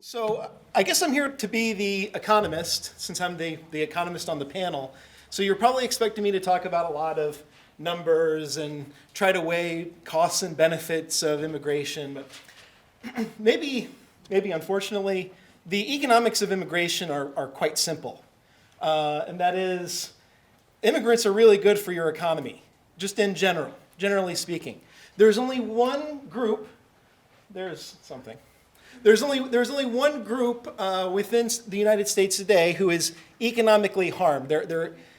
So I guess I'm here to be the economist, since I'm the economist on the panel. So you're probably expecting me to talk about a lot of numbers and try to weigh costs and benefits of immigration. But maybe unfortunately, the economics of immigration are quite simple. And that is, immigrants are really good for your economy, just in general, generally speaking. There's only one group, there's only one group within the United States today who is economically harmed.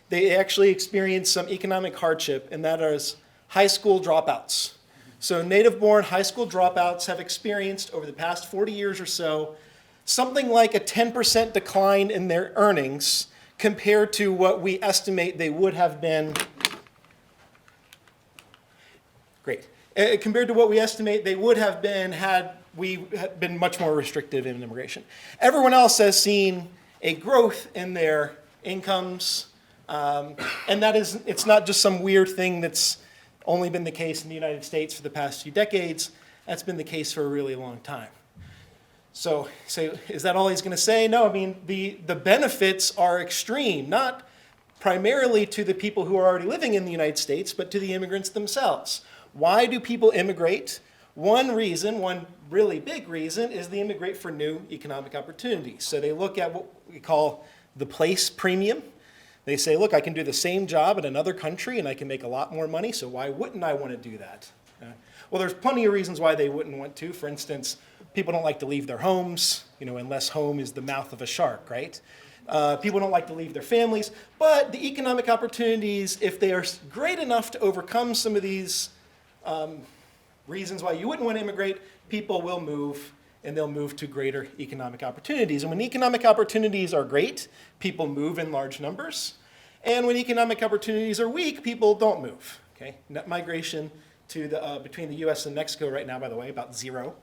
They actually experience some economic hardship, and that is high school dropouts. So native-born high school dropouts have experienced over the past 40 years or so something like a 10% decline in their earnings compared to what we estimate they would have been. Great. Compared to what we estimate they would have been had we had been much more restrictive in immigration. Everyone else has seen a growth in their incomes, and it's not just some weird thing that's only been the case in the United States for the past few decades. That's been the case for a really long time. So is that all he's going to say? No, I mean, the benefits are extreme, not primarily to the people who are already living in the United States, but to the immigrants themselves. Why do people immigrate? One really big reason, is they immigrate for new economic opportunities. So they look at what we call the place premium. They say, look, I can do the same job in another country and I can make a lot more money, so why wouldn't I want to do that? Well, there's plenty of reasons why they wouldn't want to. For instance, people don't like to leave their homes, unless home is the mouth of a shark, right? People don't like to leave their families, but the economic opportunities, if they are great enough to overcome some of these reasons why you wouldn't want to immigrate, people will move, and they'll move to greater economic opportunities. And when economic opportunities are great, people move in large numbers. And when economic opportunities are weak, people don't move. Okay? Net migration between the US and Mexico right now, by the way, about zero.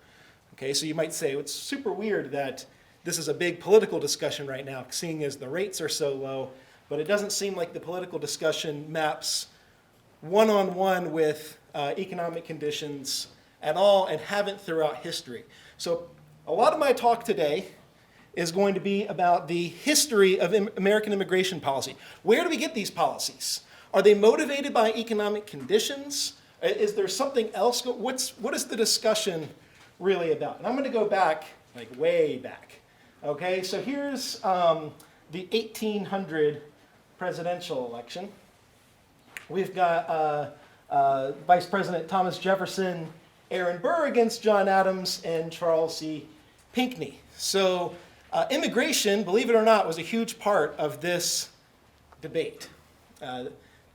Okay, so you might say, it's super weird that this is a big political discussion right now, seeing as the rates are so low, but it doesn't seem like the political discussion maps one-on-one with economic conditions at all, and haven't throughout history. So a lot of my talk today is going to be about the history of American immigration policy. Where do we get these policies? Are they motivated by economic conditions? Is there something else? What is the discussion really about? And I'm going to go back, like way back. Okay, so here's the 1800 presidential election. We've got Vice President Thomas Jefferson, Aaron Burr against John Adams, and Charles C. Pinckney. So immigration, believe it or not, was a huge part of this debate.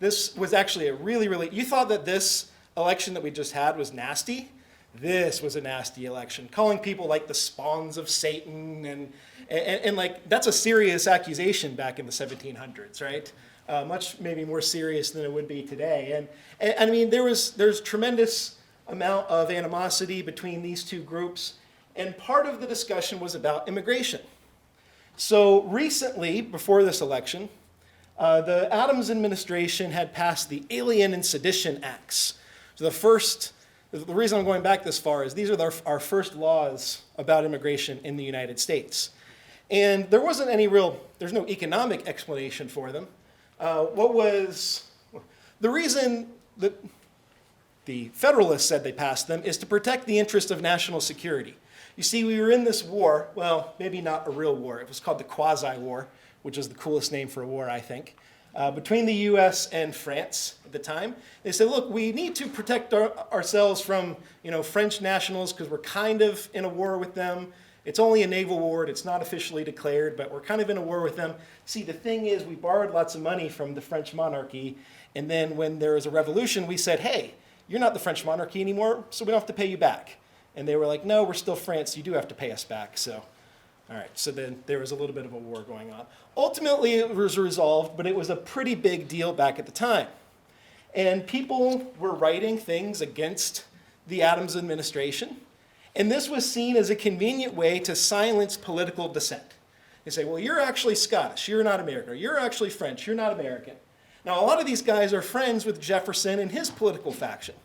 This was actually a really, you thought that this election that we just had was nasty. This was a nasty election, calling people like the spawns of Satan, and like, that's a serious accusation back in the 1700s, right? Much maybe more serious than it would be today. And I mean, there's tremendous amount of animosity between these two groups, and part of the discussion was about immigration. So recently, before this election, the Adams administration had passed the Alien and Sedition Acts. So the reason I'm going back this far is these are our first laws about immigration in the United States. And there's no economic explanation for them. What was the reason that the Federalists said they passed them is to protect the interest of national security. You see, we were in this war, well, maybe not a real war. It was called the Quasi-War, which is the coolest name for a war, I think, between the US and France at the time. They said, look, we need to protect ourselves from French nationals because we're kind of in a war with them. It's only a naval war. It's not officially declared, but we're kind of in a war with them. See, the thing is, we borrowed lots of money from the French monarchy, and then when there was a revolution, we said, hey, you're not the French monarchy anymore, so we don't have to pay you back. And they were like, no, we're still France. You do have to pay us back. So, all right. So then there was a little bit of a war going on. Ultimately, it was resolved, but it was a pretty big deal back at the time. And people were writing things against the Adams administration. And this was seen as a convenient way to silence political dissent. They say, well, you're actually Scottish. You're not American. Or you're actually French. You're not American. Now, a lot of these guys are friends with Jefferson and his political faction.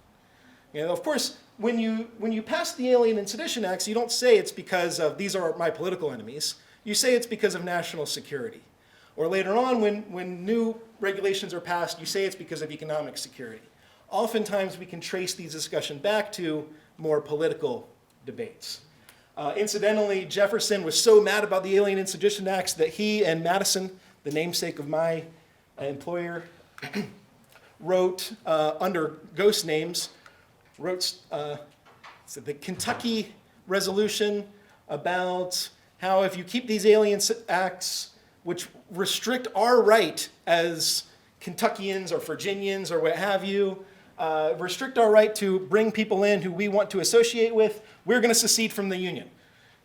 Of course, when you pass the Alien and Sedition Acts, you don't say it's because of these are my political enemies. You say it's because of national security. Or later on, when new regulations are passed, you say it's because of economic security. Oftentimes, we can trace these discussions back to more political debates. Incidentally, Jefferson was so mad about the Alien and Sedition Acts that he and Madison, the namesake of my employer, wrote under ghost names, wrote the Kentucky resolution about how if you keep these Alien Acts, which restrict our right as Kentuckians or Virginians or what have you, restrict our right to bring people in who we want to associate with, we're going to secede from the Union.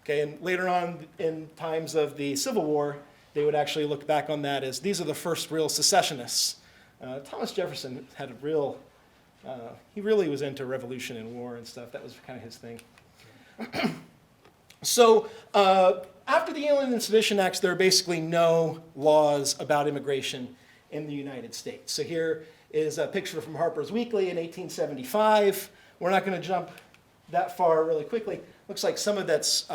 Okay, and later on in times of the Civil War, they would actually look back on that as these are the first real secessionists. Thomas Jefferson had a real, he really was into revolution and war and stuff. That was kind of his thing. So after the Alien and Sedition Acts, there are basically no laws about immigration in the United States. So here is a picture from Harper's Weekly in 1875. We're not going to jump that far really quickly. Looks like some of that's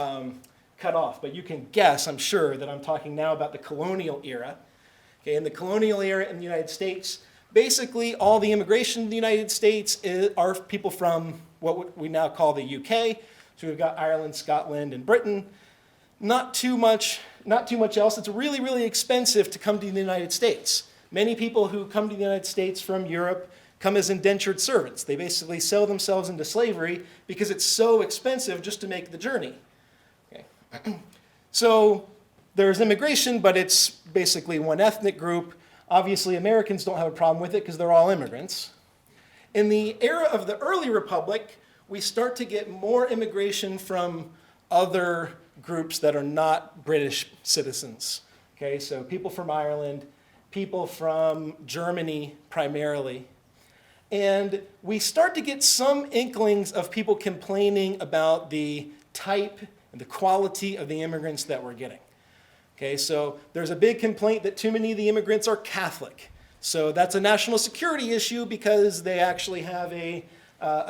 cut off, but you can guess, I'm sure, that I'm talking now about the colonial era. Okay, in the colonial era in the United States, basically all the immigration in the United States are people from what we now call the UK. So we've got Ireland, Scotland, and Britain. Not too much else. It's really, really expensive to come to the United States. Many people who come to the United States from Europe come as indentured servants. They basically sell themselves into slavery because it's so expensive just to make the journey. Okay. So there's immigration, but it's basically one ethnic group. Obviously, Americans don't have a problem with it because they're all immigrants. In the era of the early republic, we start to get more immigration from other groups that are not British citizens. Okay, so people from Ireland, people from Germany primarily. And we start to get some inklings of people complaining about the type and the quality of the immigrants that we're getting. Okay, so there's a big complaint that too many of the immigrants are Catholic. So that's a national security issue because they actually have a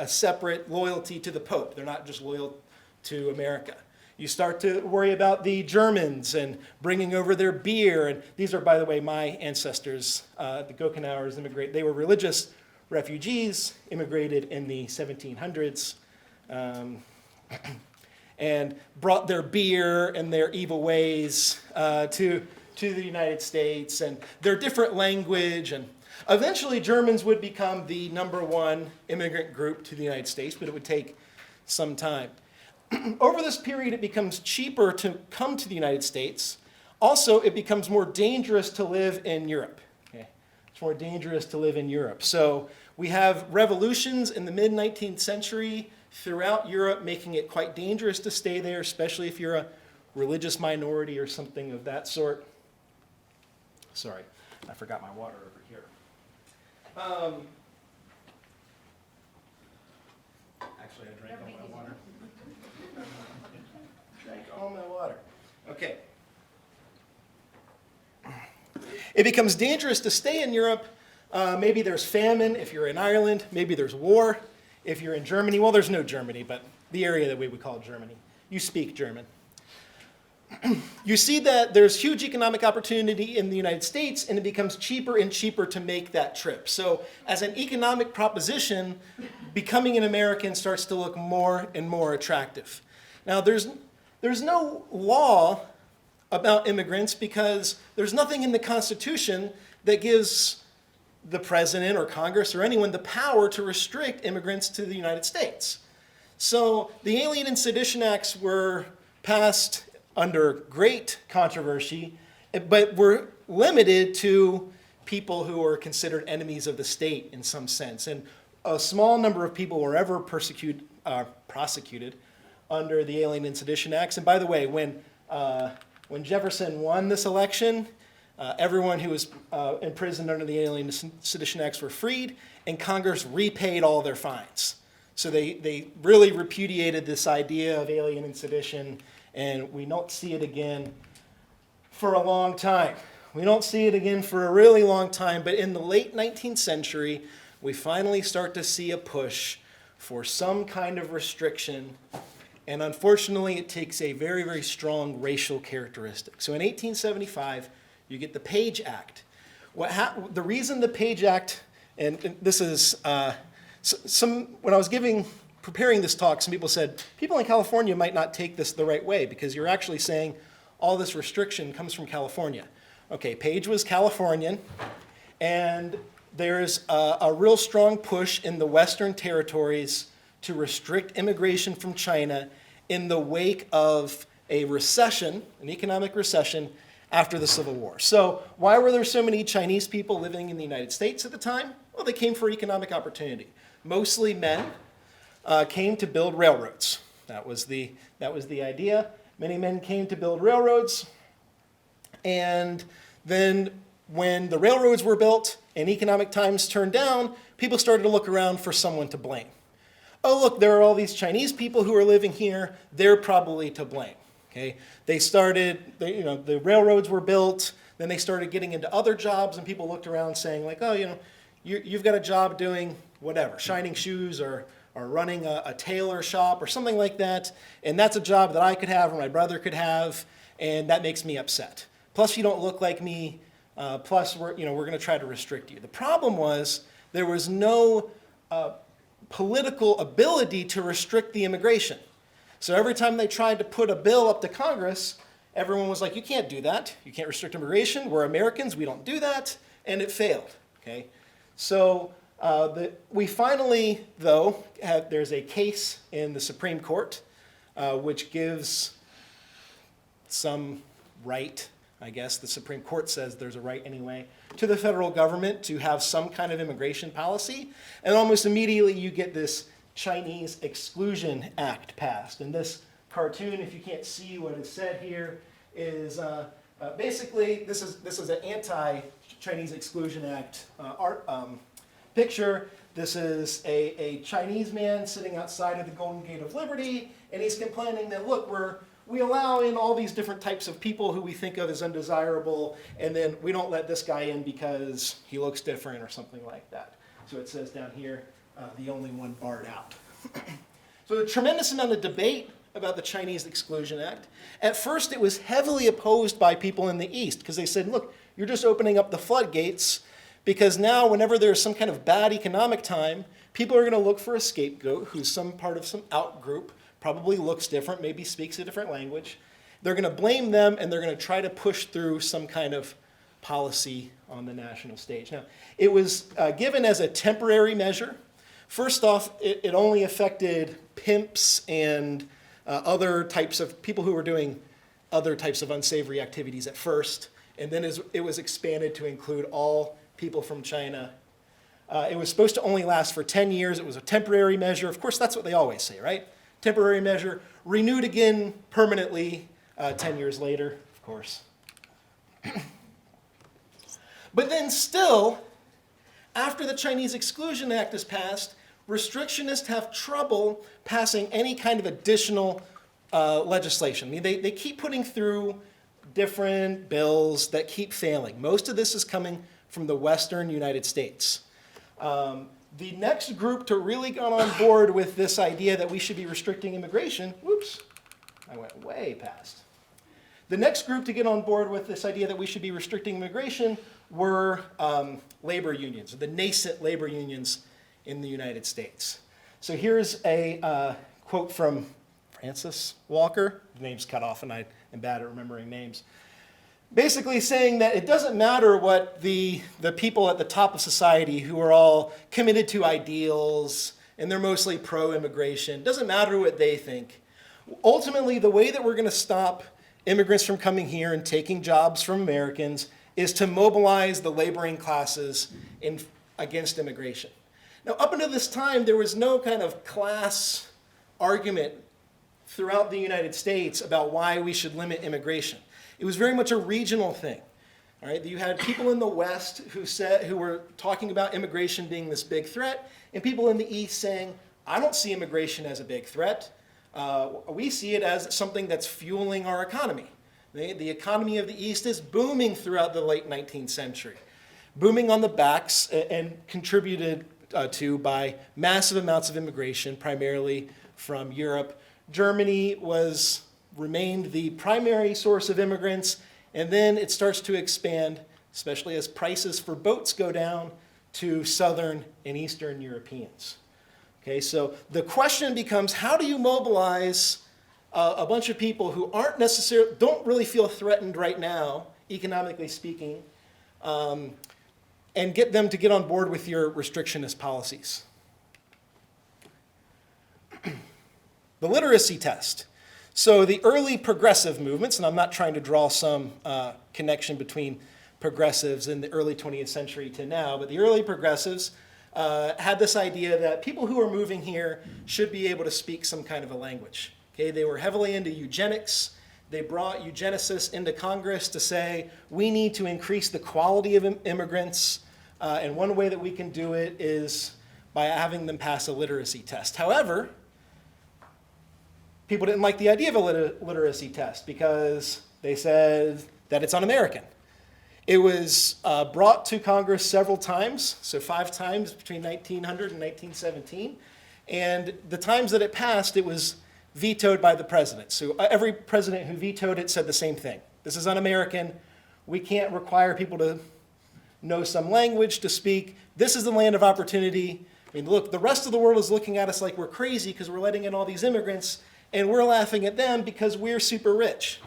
separate loyalty to the Pope. They're not just loyal to America. You start to worry about the Germans and bringing over their beer. And these are, by the way, my ancestors. The Gochenauers immigrated. They were religious refugees, immigrated in the 1700s, and brought their beer and their evil ways to the United States and their different language. And eventually, Germans would become the #1 immigrant group to the United States, but it would take some time. Over this period, it becomes cheaper to come to the United States. Also, it becomes more dangerous to live in Europe. Okay? It's more dangerous to live in Europe. So we have revolutions in the mid-19th century throughout Europe, making it quite dangerous to stay there, especially if you're a religious minority or something of that sort. Sorry, I forgot my water over here. Actually, I drank all my water. Drank all my water. Okay. It becomes dangerous to stay in Europe. Maybe there's famine if you're in Ireland. Maybe there's war if you're in Germany. Well, there's no Germany, but the area that we would call Germany. You speak German. You see that there's huge economic opportunity in the United States, and it becomes cheaper and cheaper to make that trip. So as an economic proposition, becoming an American starts to look more and more attractive. Now, there's no law about immigrants because there's nothing in the Constitution that gives the president or Congress or anyone the power to restrict immigrants to the United States. So the Alien and Sedition Acts were passed under great controversy, but were limited to people who were considered enemies of the state in some sense. And a small number of people were ever prosecuted under the Alien and Sedition Acts. And by the way, when Jefferson won this election, everyone who was imprisoned under the Alien and Sedition Acts were freed, and Congress repaid all their fines. So they really repudiated this idea of alien and sedition, and we don't see it again for a long time. We don't see it again for a really long time, but in the late 19th century, we finally start to see a push for some kind of restriction, and unfortunately it takes a very, very strong racial characteristic. So in 1875, you get the Page Act. The reason the Page Act, and this is, when I was preparing this talk, some people said, people in California might not take this the right way because you're actually saying all this restriction comes from California. Okay, Page was Californian, and there's a real strong push in the Western territories to restrict immigration from China in the wake of a recession, an economic recession, after the Civil War. So why were there so many Chinese people living in the United States at the time? Well, they came for economic opportunity. Mostly men came to build railroads. That was the idea. Many men came to build railroads, and then when the railroads were built and economic times turned down, people started to look around for someone to blame. Oh, look, there are all these Chinese people who are living here. They're probably to blame. Okay? The railroads were built. Then they started getting into other jobs, and people looked around saying, like, oh, you've got a job doing whatever, shining shoes or running a tailor shop or something like that, and that's a job that I could have or my brother could have, and that makes me upset. Plus, you don't look like me. Plus, we're going to try to restrict you. The problem was there was no political ability to restrict the immigration. So every time they tried to put a bill up to Congress, everyone was like, you can't do that. You can't restrict immigration. We're Americans. We don't do that. And it failed. Okay? So we finally, though, there's a case in the Supreme Court which gives some right, I guess the Supreme Court says there's a right anyway, to the federal government to have some kind of immigration policy. And almost immediately you get this Chinese Exclusion Act passed. And this cartoon, if you can't see what is said here, is basically this is an anti-Chinese Exclusion Act picture. This is a Chinese man sitting outside of the Golden Gate of Liberty, and he's complaining that, look, we allow in all these different types of people who we think of as undesirable, and then we don't let this guy in because he looks different or something like that. So it says down here, the only one barred out. So a tremendous amount of debate about the Chinese Exclusion Act. At first, it was heavily opposed by people in the East because they said, look, you're just opening up the floodgates because now whenever there's some kind of bad economic time, people are going to look for a scapegoat who's some part of some out-group, probably looks different, maybe speaks a different language. They're going to blame them, and they're going to try to push through some kind of policy on the national stage. Now, it was given as a temporary measure. First off, it only affected pimps and other types of people who were doing other types of unsavory activities at first, and then it was expanded to include all people from China. It was supposed to only last for 10 years. It was a temporary measure. Of course, that's what they always say, right? Temporary measure, renewed again permanently 10 years later, of course. But then still, after the Chinese Exclusion Act is passed, restrictionists have trouble passing any kind of additional legislation. I mean, they keep putting through different bills that keep failing. Most of this is coming from the Western United States. The next group to really get on board with this idea that we should be restricting immigration, whoops, I went way past. The next group to get on board with this idea that we should be restricting immigration were labor unions, the nascent labor unions in the United States. So here's a quote from Francis Walker. His name's cut off, and I am bad at remembering names. Basically saying that it doesn't matter what the people at the top of society who are all committed to ideals and they're mostly pro-immigration, doesn't matter what they think. Ultimately, the way that we're going to stop immigrants from coming here and taking jobs from Americans is to mobilize the laboring classes against immigration. Now, up until this time, there was no kind of class argument throughout the United States about why we should limit immigration. It was very much a regional thing. All right, you had people in the West who were talking about immigration being this big threat, and people in the East saying, I don't see immigration as a big threat. We see it as something that's fueling our economy. The economy of the East is booming throughout the late 19th century, booming on the backs and contributed to by massive amounts of immigration, primarily from Europe. Germany remained the primary source of immigrants, and then it starts to expand, especially as prices for boats go down, to Southern and Eastern Europeans. Okay, so the question becomes, how do you mobilize a bunch of people who don't really feel threatened right now, economically speaking, and get them to get on board with your restrictionist policies? The literacy test. So the early progressive movements, and I'm not trying to draw some connection between progressives in the early 20th century to now, but the early progressives had this idea that people who are moving here should be able to speak some kind of a language. Okay, they were heavily into eugenics. They brought eugenicists into Congress to say, we need to increase the quality of immigrants, and one way that we can do it is by having them pass a literacy test. However, people didn't like the idea of a literacy test because they said that it's un-American. It was brought to Congress several times, so 5 times between 1900 and 1917. And the times that it passed, it was vetoed by the president. So every president who vetoed it said the same thing. This is un-American. We can't require people to know some language to speak. This is the land of opportunity. I mean, look, the rest of the world is looking at us like we're crazy because we're letting in all these immigrants, and we're laughing at them because we're super rich.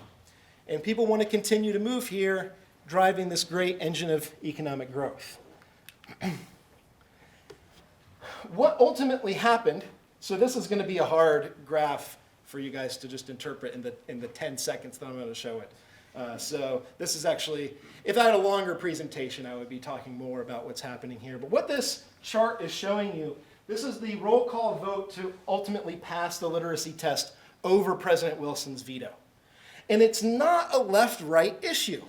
And people want to continue to move here, driving this great engine of economic growth. What ultimately happened, so this is going to be a hard graph for you guys to just interpret in the 10 seconds that I'm going to show it. So this is actually, if I had a longer presentation, I would be talking more about what's happening here. But what this chart is showing you, this is the roll call vote to ultimately pass the literacy test over President Wilson's veto. And it's not a left-right issue.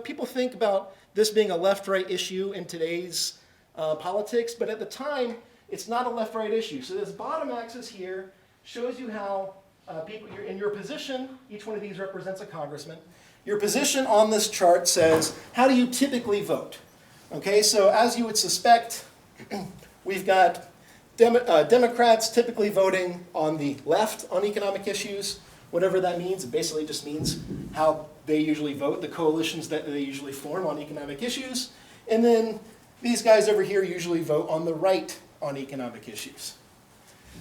People think about this being a left-right issue in today's politics, but at the time, it's not a left-right issue. So this bottom axis here shows you how you're in your position. Each one of these represents a congressman. Your position on this chart says, how do you typically vote? Okay, so as you would suspect, we've got Democrats typically voting on the left on economic issues, whatever that means. It basically just means how they usually vote, the coalitions that they usually form on economic issues. And then these guys over here usually vote on the right on economic issues.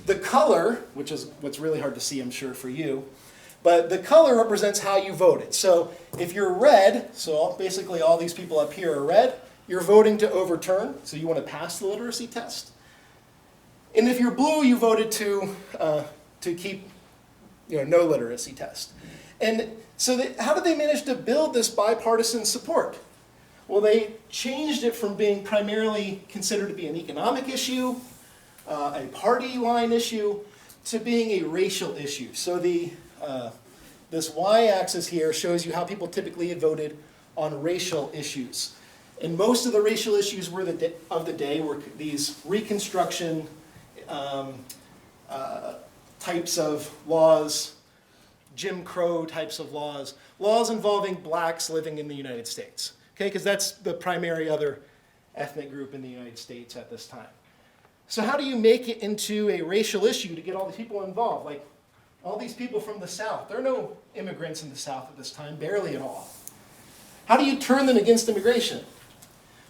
The color, which is what's really hard to see, I'm sure, for you, but the color represents how you voted. So if you're red, so basically all these people up here are red, you're voting to overturn, so you want to pass the literacy test. And if you're blue, you voted to keep no literacy test. And so how did they manage to build this bipartisan support? Well, they changed it from being primarily considered to be an economic issue, a party line issue, to being a racial issue. So this y-axis here shows you how people typically had voted on racial issues. And most of the racial issues of the day were these Reconstruction types of laws, Jim Crow types of laws, laws involving blacks living in the United States. Okay, because that's the primary other ethnic group in the United States at this time. So how do you make it into a racial issue to get all these people involved? Like all these people from the South, there are no immigrants in the South at this time, barely at all. How do you turn them against immigration?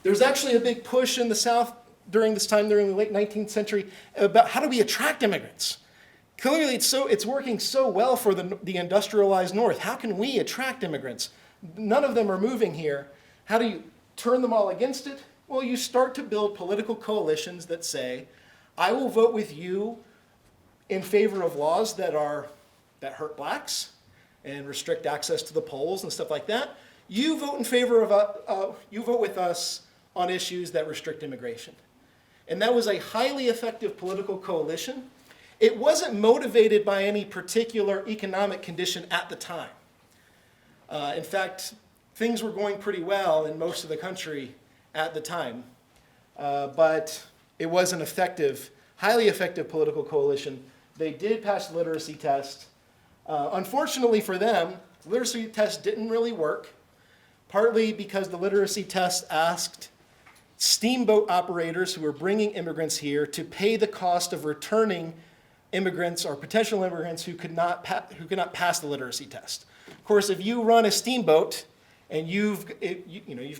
There's actually a big push in the South during this time, during the late 19th century, about how do we attract immigrants? Clearly, it's working so well for the industrialized North. How can we attract immigrants? None of them are moving here. How do you turn them all against it? Well, you start to build political coalitions that say, I will vote with you in favor of laws that hurt blacks and restrict access to the polls and stuff like that. You vote in favor of you vote with us on issues that restrict immigration. And that was a highly effective political coalition. It wasn't motivated by any particular economic condition at the time. In fact, things were going pretty well in most of the country at the time. But it was an effective, highly effective political coalition. They did pass the literacy test. Unfortunately for them, the literacy test didn't really work, partly because the literacy test asked steamboat operators who were bringing immigrants here to pay the cost of returning immigrants or potential immigrants who could not pass the literacy test. Of course, if you run a steamboat and you've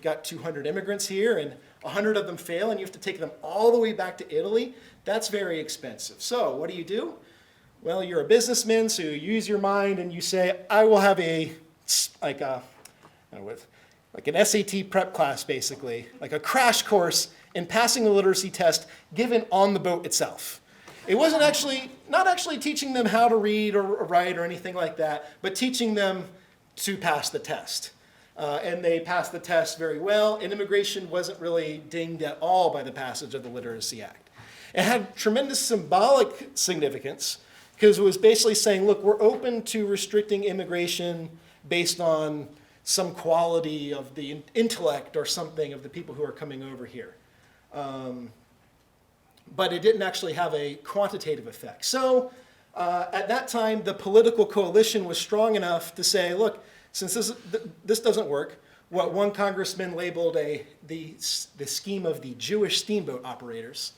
got 200 immigrants here and 100 of them fail and you have to take them all the way back to Italy, that's very expensive. So what do? Well, you're a businessman, so you use your mind and you say, I will have an SAT prep class, basically, like a crash course in passing the literacy test given on the boat itself. It wasn't not actually teaching them how to read or write or anything like that, but teaching them to pass the test. And they passed the test very well, and immigration wasn't really dinged at all by the passage of the Literacy Act. It had tremendous symbolic significance because it was basically saying, look, we're open to restricting immigration based on some quality of the intellect or something of the people who are coming over here. But it didn't actually have a quantitative effect. So at that time, the political coalition was strong enough to say, look, since this doesn't work, what one congressman labeled the scheme of the Jewish steamboat operators.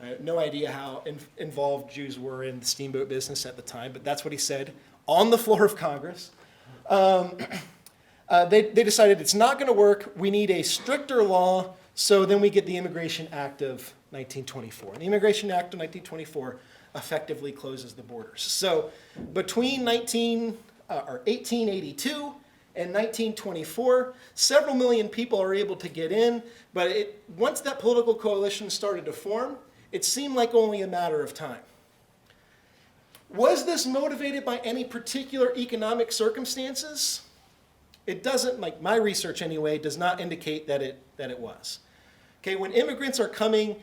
I have no idea how involved Jews were in the steamboat business at the time, but that's what he said on the floor of Congress. They decided it's not going to work. We need a stricter law. So then we get the Immigration Act of 1924. And the Immigration Act of 1924 effectively closes the borders. So between 1882 and 1924, several million people are able to get in. But once that political coalition started to form, it seemed like only a matter of time. Was this motivated by any particular economic circumstances? It doesn't, like my research anyway, does not indicate that it was. Okay, when immigrants are coming,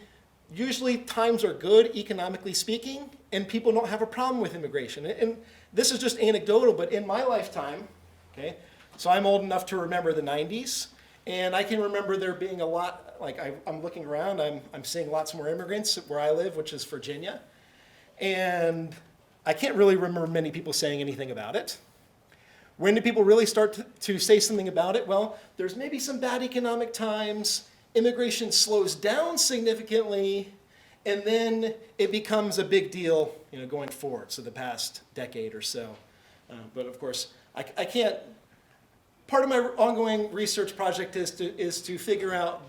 usually times are good, economically speaking, and people don't have a problem with immigration. And this is just anecdotal, but in my lifetime, okay, so I'm old enough to remember the 90s, and I can remember there being a lot, like I'm looking around, I'm seeing lots more immigrants where I live, which is Virginia, and I can't really remember many people saying anything about it. When do people really start to say something about it? Well, there's maybe some bad economic times, immigration slows down significantly, and then it becomes a big deal, going forward, so the past decade or so. But of course, I can't, part of my ongoing research project is to figure out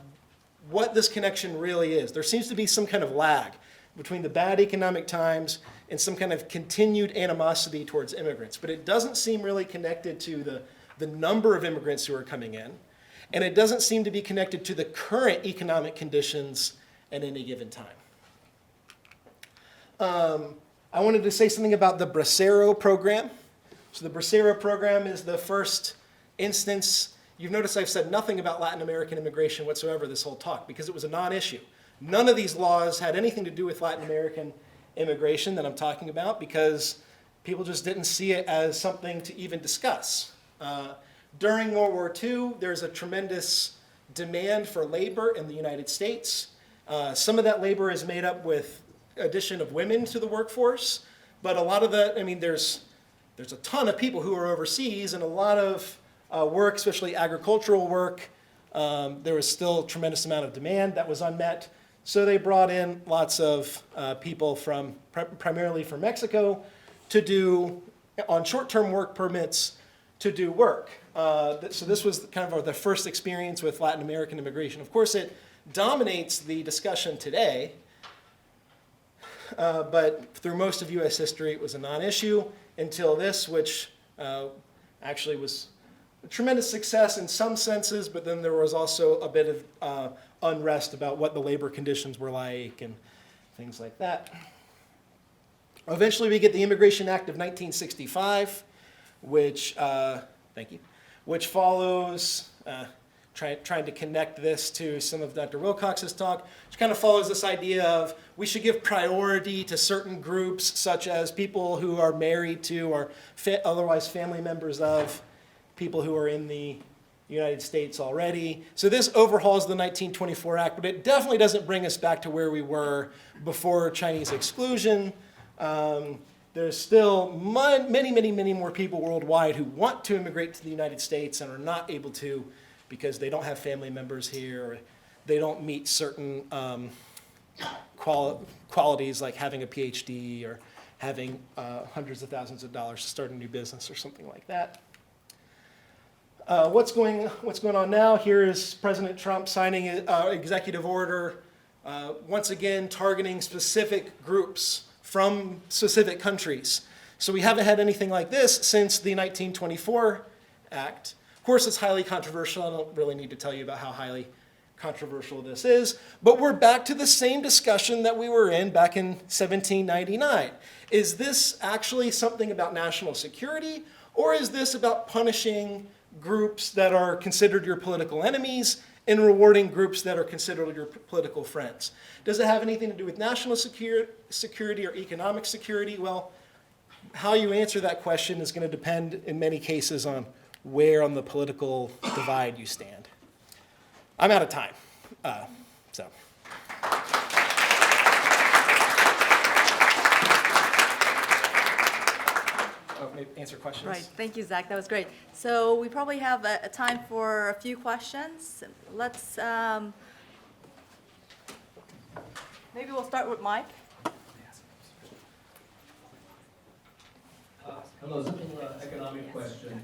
what this connection really is. There seems to be some kind of lag between the bad economic times and some kind of continued animosity towards immigrants. But it doesn't seem really connected to the number of immigrants who are coming in, and it doesn't seem to be connected to the current economic conditions at any given time. I wanted to say something about the Bracero program. So the Bracero program is the first instance. You've noticed I've said nothing about Latin American immigration whatsoever this whole talk because it was a non-issue. None of these laws had anything to do with Latin American immigration that I'm talking about because people just didn't see it as something to even discuss. During World War II, there's a tremendous demand for labor in the United States. Some of that labor is made up with addition of women to the workforce, but a lot of there's a ton of people who are overseas and a lot of work, especially agricultural work, there was still a tremendous amount of demand that was unmet. So they brought in lots of people primarily from Mexico to do, on short-term work permits, to do work. So this was kind of the first experience with Latin American immigration. Of course, it dominates the discussion today, but through most of U.S. history, it was a non-issue until this, which actually was a tremendous success in some senses, but then there was also a bit of unrest about what the labor conditions were like and things like that. Eventually, we get the Immigration Act of 1965, which follows, trying to connect this to some of Dr. Wilcox's talk, which kind of follows this idea of we should give priority to certain groups, such as people who are married to or otherwise family members of people who are in the United States already. So this overhauls the 1924 Act, but it definitely doesn't bring us back to where we were before Chinese exclusion. There's still many more people worldwide who want to immigrate to the United States and are not able to because they don't have family members here. Or they don't meet certain qualities like having a PhD or having hundreds of thousands of dollars to start a new business or something like that. What's going on now? Here is President Trump signing an executive order, once again targeting specific groups from specific countries. So we haven't had anything like this since the 1924 Act. Of course, it's highly controversial. I don't really need to tell you about how highly controversial this is, but we're back to the same discussion that we were in back in 1799. Is this actually something about national security, or is this about punishing groups that are considered your political enemies and rewarding groups that are considered your political friends? Does it have anything to do with national security or economic security? Well, how you answer that question is going to depend in many cases on where on the political divide you stand. I'm out of time, so. Maybe answer questions. Right, thank you, Zach, that was great. So we probably have a time for a few questions. Let's, maybe we'll start with Mike. Hello, simple economic question.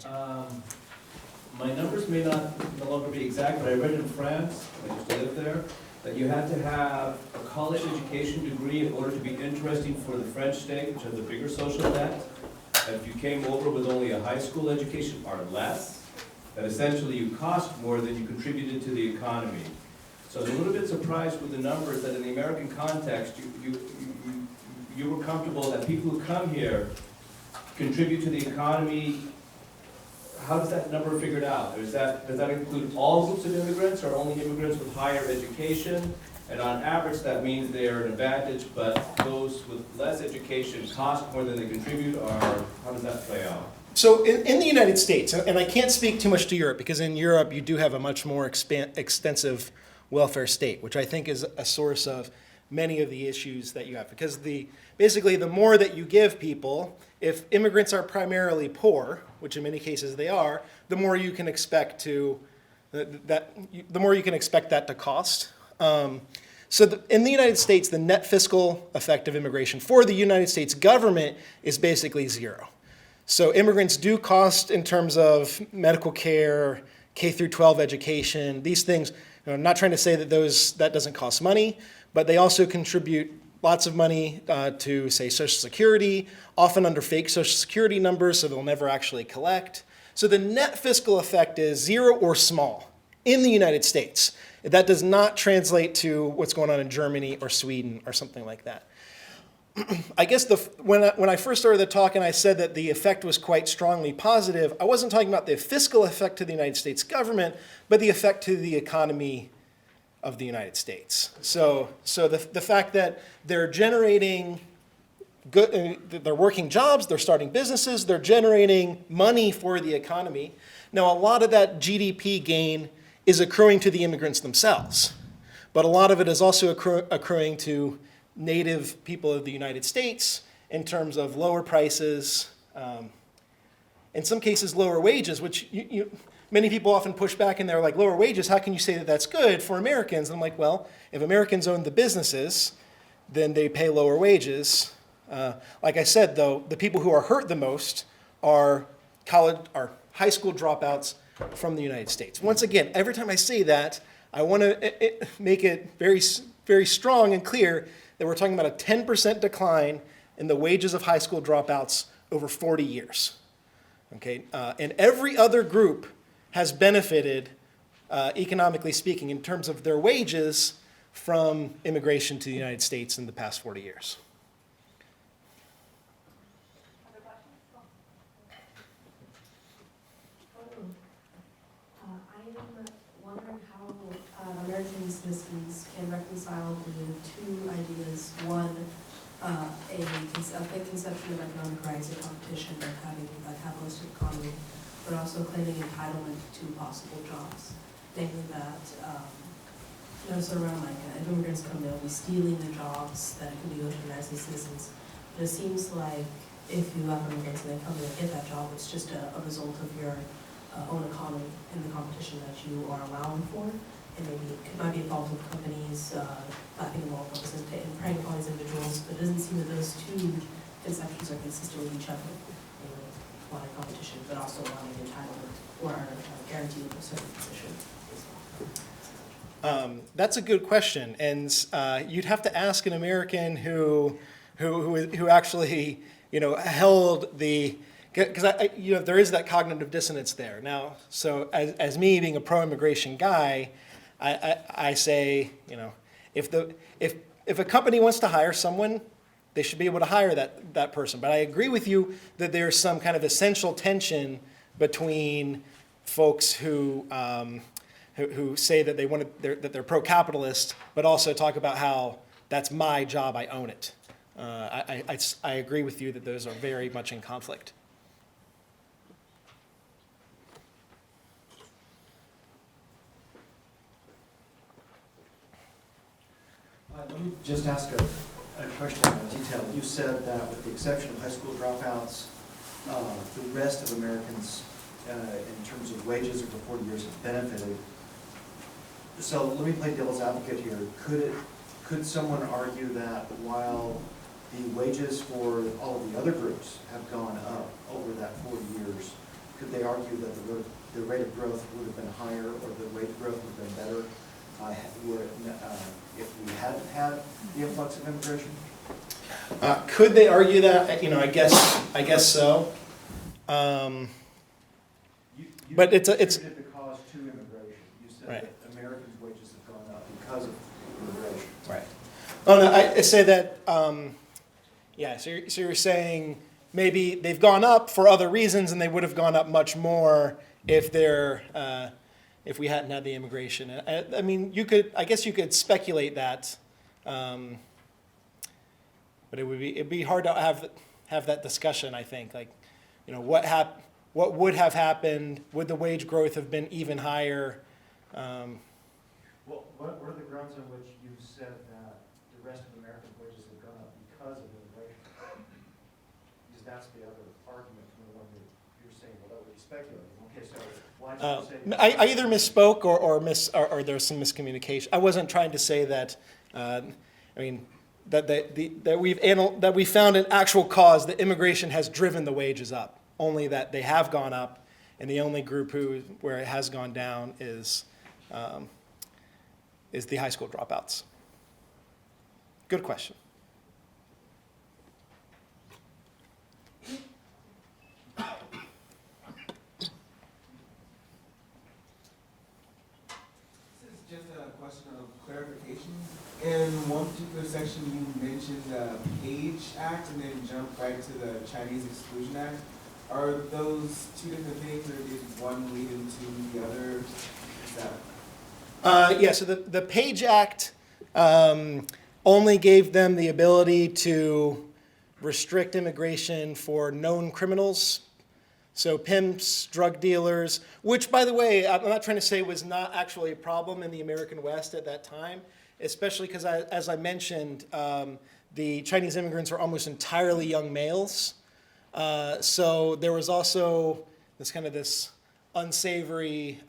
My numbers may no longer be exact, but I read in France, I used to live there, that you had to have a college education degree in order to be interesting for the French state, which has a bigger social debt. And if you came over with only a high school education or less, that essentially you cost more than you contributed to the economy. So I'm a little bit surprised with the numbers that in the American context, you were comfortable that people who come here contribute to the economy. How does that number figured out? Does that include all groups of immigrants or only immigrants with higher education? And on average, that means they are an advantage, but those with less education cost more than they contribute, or how does that play out? So in the United States, and I can't speak too much to Europe, because in Europe you do have a much more extensive welfare state, which I think is a source of many of the issues that you have. Because basically the more that you give people, if immigrants are primarily poor, which in many cases they are, the more you can expect that to cost. So in the United States, the net fiscal effect of immigration for the United States government is basically zero. So immigrants do cost in terms of medical care, K through 12 education, these things. I'm not trying to say that that doesn't cost money, but they also contribute lots of money to, say, Social Security, often under fake Social Security numbers, so they'll never actually collect. So the net fiscal effect is zero or small in the United States. That does not translate to what's going on in Germany or Sweden or something like that. I guess when I first started the talk and I said that the effect was quite strongly positive, I wasn't talking about the fiscal effect to the United States government, but the effect to the economy of the United States. So the fact that they're generating they're working jobs, they're starting businesses, they're generating money for the economy. Now, a lot of that GDP gain is accruing to the immigrants themselves, but a lot of it is also accruing to native people of the United States in terms of lower prices, in some cases lower wages, which many people often push back and they're like, lower wages, how can you say that that's good for Americans? And I'm like, well, if Americans own the businesses, then they pay lower wages. Like I said, though, the people who are hurt the most are high school dropouts from the United States. Once again, every time I say that, I want to make it very, very strong and clear that we're talking about a 10% decline in the wages of high school dropouts over 40 years. Okay, and every other group has benefited, economically speaking, in terms of their wages from immigration to the United States in the past 40 years. American citizens can reconcile the two ideas. One, a fake conception of economic rights and competition of having a capitalistic economy, but also claiming entitlement to possible jobs. Namely that, sort of around like if immigrants come, they'll be stealing the jobs that could be go to United States citizens. But it seems like if you have immigrants and they come and they get that job, it's just a result of your own economy and the competition that you are allowing for. and maybe it might be involved with companies, lapping the moral purposes and preying upon these individuals, but it doesn't seem that those two conceptions are consistent with each other. Namely, wanting competition, but also wanting entitlement or guarantee of a certain position as well. That's a good question, and you'd have to ask an American who actually, held the, because there is that cognitive dissonance there. Now, so as me being a pro-immigration guy, I say, if a company wants to hire someone, they should be able to hire that person. But I agree with you that there's some kind of essential tension between folks who say that they're pro-capitalist, but also talk about how that's my job, I own it. I agree with you that those are very much in conflict. Let me just ask a question in detail. You said that with the exception of high school dropouts, the rest of Americans, in terms of wages over 40 years, have benefited. So let me play devil's advocate here. Could someone argue that while the wages for all of the other groups have gone up over that 40 years, could they argue that the rate of growth would have been higher, or the rate of growth would have been better if we hadn't had the influx of immigration? Could they argue that? I guess so. But it's attributed the cause to immigration. You said right. that Americans' wages have gone up because of immigration. Right. Oh no, I say that. Yeah. So you're saying maybe they've gone up for other reasons, and they would have gone up much more if we hadn't had the immigration. I mean, I guess you could speculate that, but it'd be hard to have that discussion. I think, what would have happened? Would the wage growth have been even higher? Well, what are the grounds on which you said that the rest of American wages have gone up because of immigration? Because that's the other argument from the one that you're saying, well, that would be speculative. Okay, so why did you say? I either misspoke or there's some miscommunication. I wasn't trying to say that. That we found an actual cause that immigration has driven the wages up. Only that they have gone up, and the only group where it has gone down is the high school dropouts. Good question. This is just a question of clarification. In one particular section, you mentioned the Page Act and then jumped right to the Chinese Exclusion Act. Are those two different things, or did one lead into the other? Is that... Yeah, so the Page Act only gave them the ability to restrict immigration for known criminals. So pimps, drug dealers, which, by the way, I'm not trying to say was not actually a problem in the American West at that time, especially because, as I mentioned, the Chinese immigrants were almost entirely young males. So there was also this unsavory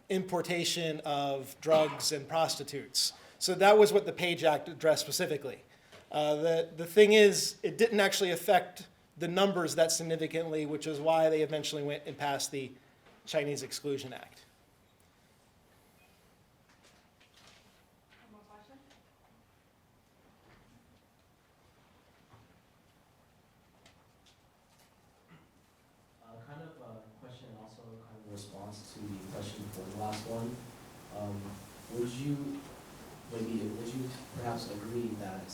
importation of drugs and prostitutes. So that was what the Page Act addressed specifically. The thing is, it didn't actually affect the numbers that significantly, which is why they eventually went and passed the Chinese Exclusion Act. One more question? Kind of a question, also kind of a response to the question for the last one. Would you perhaps agree that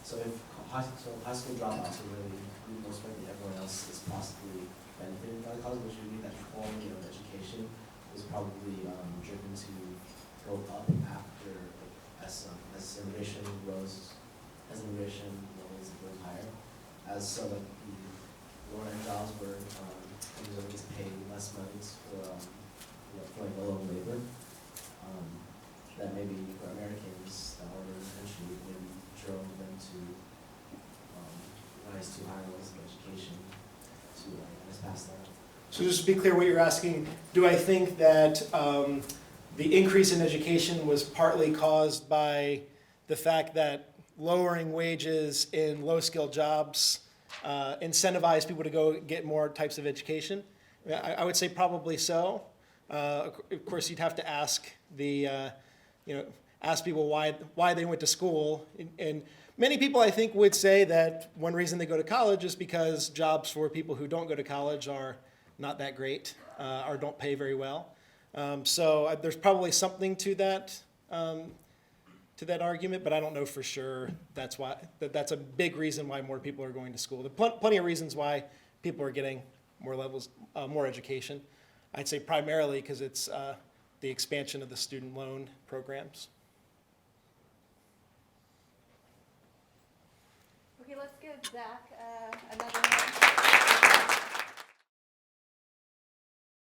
if high school dropouts are really most likely everyone else is possibly benefiting by the cause, would you agree that the quality of education is probably driven to go up after as immigration levels goes higher? The lower end jobs where companies just pay less money for low labor, that maybe for Americans that were eventually maybe drove them to rise to higher levels of education to pass that. So just to be clear what you're asking, do I think that the increase in education was partly caused by the fact that lowering wages in low-skilled jobs incentivize people to go get more types of education? I would say probably so. Of course, you'd have to ask ask people why they went to school. And many people, I think, would say that one reason they go to college is because jobs for people who don't go to college are not that great or don't pay very well. So there's probably something to that argument, but I don't know for sure that's a big reason why more people are going to school. There are plenty of reasons why people are getting more levels, more education. I'd say primarily because it's the expansion of the student loan programs. Okay, let's give Zach another